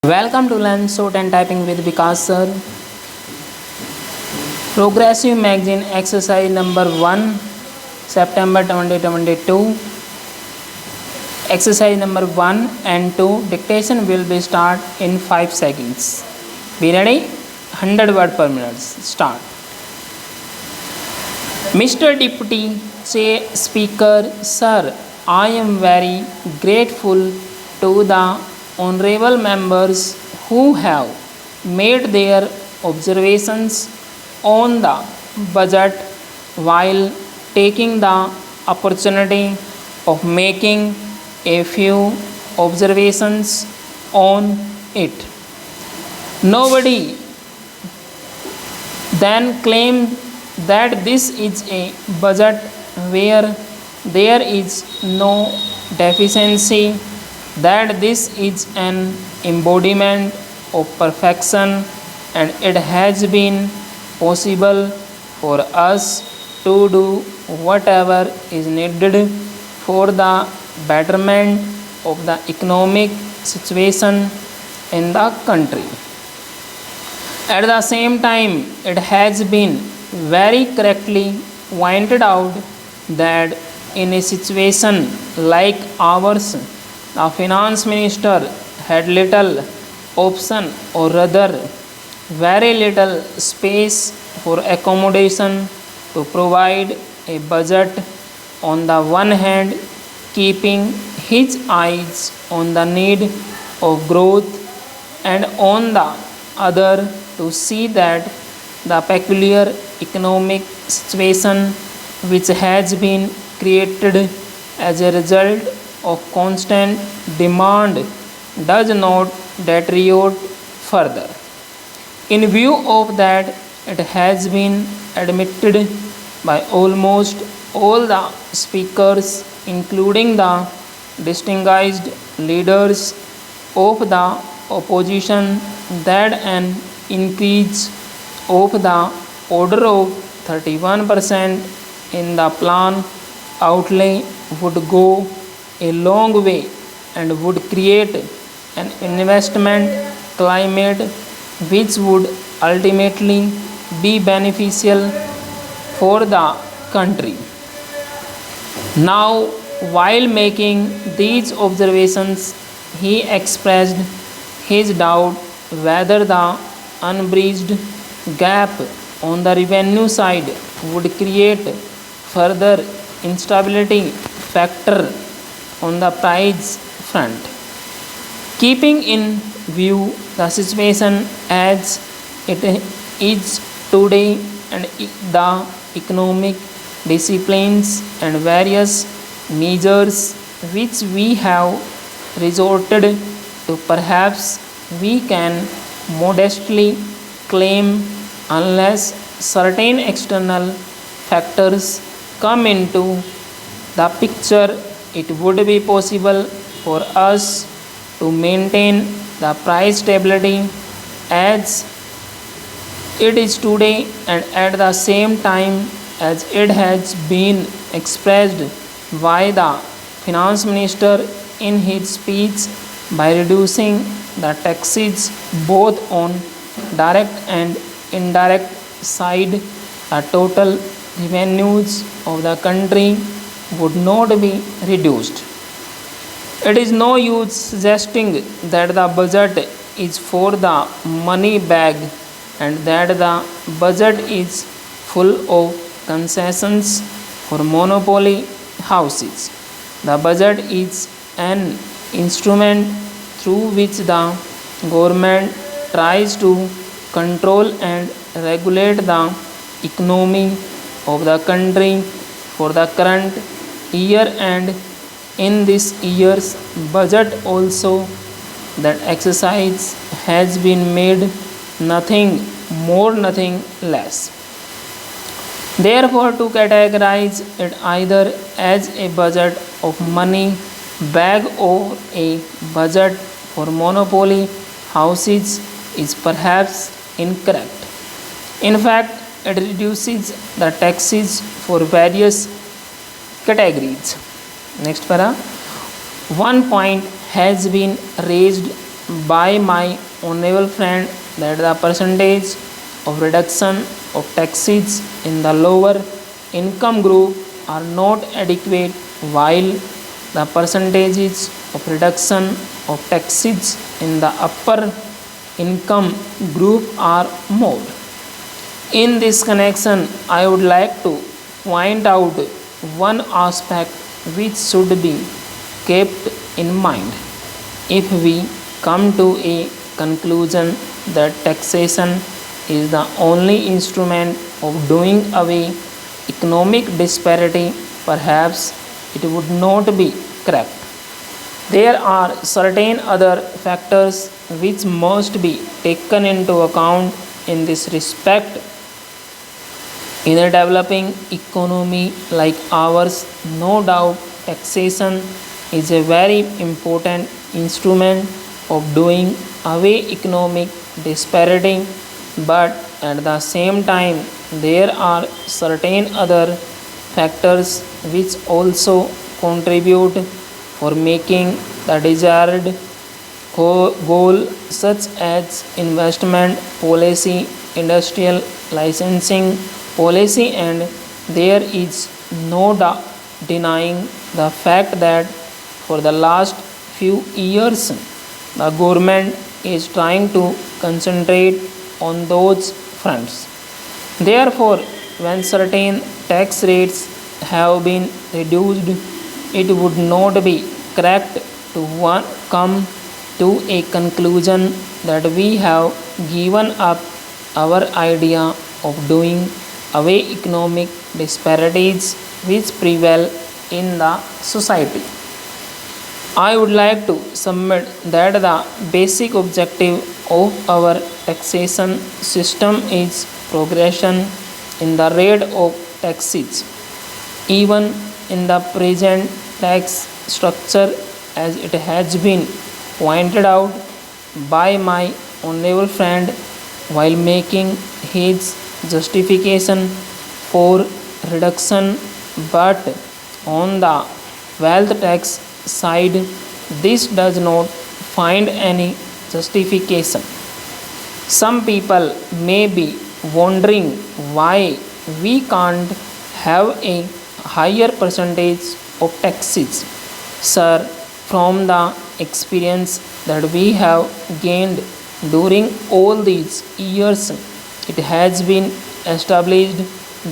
Welcome to Learn Short and Typing with Vikas sir. Progressive Magazine exercise number 1, September 2022. Exercise number 1 and 2. Dictation will be start in 5 seconds. Be ready? 100 word per minute. Start. Mr. Deputy Speaker, sir, I am very grateful to the honorable members who have made their observations on the budget while taking the opportunity of making a few observations on it. Nobody then claimed that this is a budget where there is no deficiency, that this is an embodiment of perfection, and it has been possible for us to do whatever is needed for the betterment of the economic situation in the country. At the same time, it has been very correctly pointed out that in a situation like ours, the finance minister had little option or rather very little space for accommodation to provide a budget, on the one hand keeping his eyes on the need of growth, and on the other to see that the peculiar economic situation which has been created as a result of constant demand does not deteriorate further. In view of that, it has been admitted by almost all the speakers, including the distinguished leaders of the opposition, that an increase of the order of 31% in the plan outlay would go a long way and would create an investment climate which would ultimately be beneficial for the country. Now, while making these observations, he expressed his doubt whether the unbridged gap on the revenue side would create further instability factor on the price front. Keeping in view the situation as it is today and the economic disciplines and various measures which we have resorted to, perhaps we can modestly claim, unless certain external factors come into the picture, it would be possible for us to maintain the price stability as it is today, and at the same time as it has been expressed by the finance minister in his speech, by reducing the taxes both on direct and indirect side, the total revenues of the country would not be reduced. It is no use suggesting that the budget is for the money bag and that the budget is full of concessions for monopoly houses. The budget is an instrument through which the government tries to control and regulate the economy of the country for the current year, and in this year's budget also that exercise has been made nothing more, nothing less. Therefore, to categorize it either as a budget of money bag or a budget for monopoly houses is perhaps incorrect. In fact, it reduces the taxes for various categories. Next para. One point has been raised by my honorable friend that the percentage of reduction of taxes in the lower income group are not adequate, while the percentages of reduction of taxes in the upper income group are more. In this connection, I would like to point out one aspect which should be kept in mind. If we come to a conclusion that taxation is the only instrument of doing away economic disparity, perhaps it would not be correct. There are certain other factors which must be taken into account in this respect. In a developing economy like ours, no doubt taxation is a very important instrument of doing away economic disparity, but at the same time, there are certain other factors which also contribute for making the desired goal, such as investment policy, industrial licensing policy, and there is no denying the fact that for the last few years the government is trying to concentrate on those fronts. Therefore, when certain tax rates have been reduced, it would not be correct to come to a conclusion that we have given up our idea of doing away economic disparities which prevail in the society. I would like to submit that the basic objective of our taxation system is progression in the rate of taxes. Even in the present tax structure, as it has been pointed out by my honorable friend while making his justification for reduction, but on the wealth tax side, this does not find any justification. Some people may be wondering why we can't have a higher percentage of taxes. Sir, from the experience that we have gained during all these years, it has been established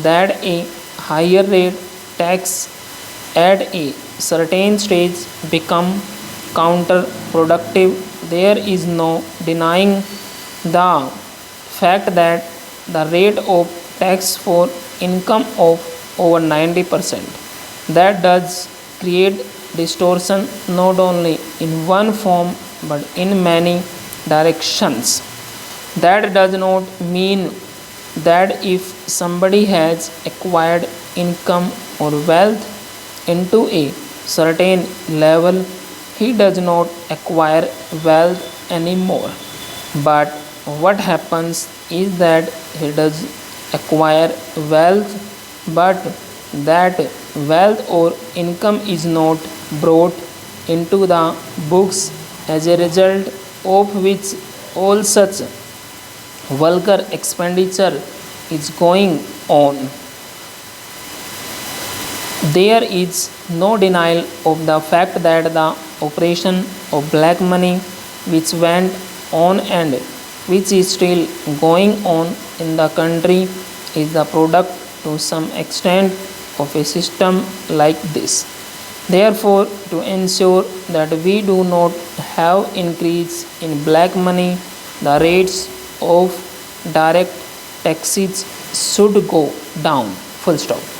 that a higher rate tax at a certain stage become counterproductive. There is no denying the fact that the rate of tax for income of over 90% that does create distortion not only in one form but in many directions. That does not mean that if somebody has acquired income or wealth into a certain level, he does not acquire wealth anymore. But what happens is that he does acquire wealth, but that wealth or income is not brought into the books, as a result of which all such vulgar expenditure is going on. There is no denial of the fact that the operation of black money, which went on and which is still going on in the country, is the product to some extent of a system like this. Therefore, to ensure that we do not have increase in black money, the rates of direct taxes should go down. Full stop.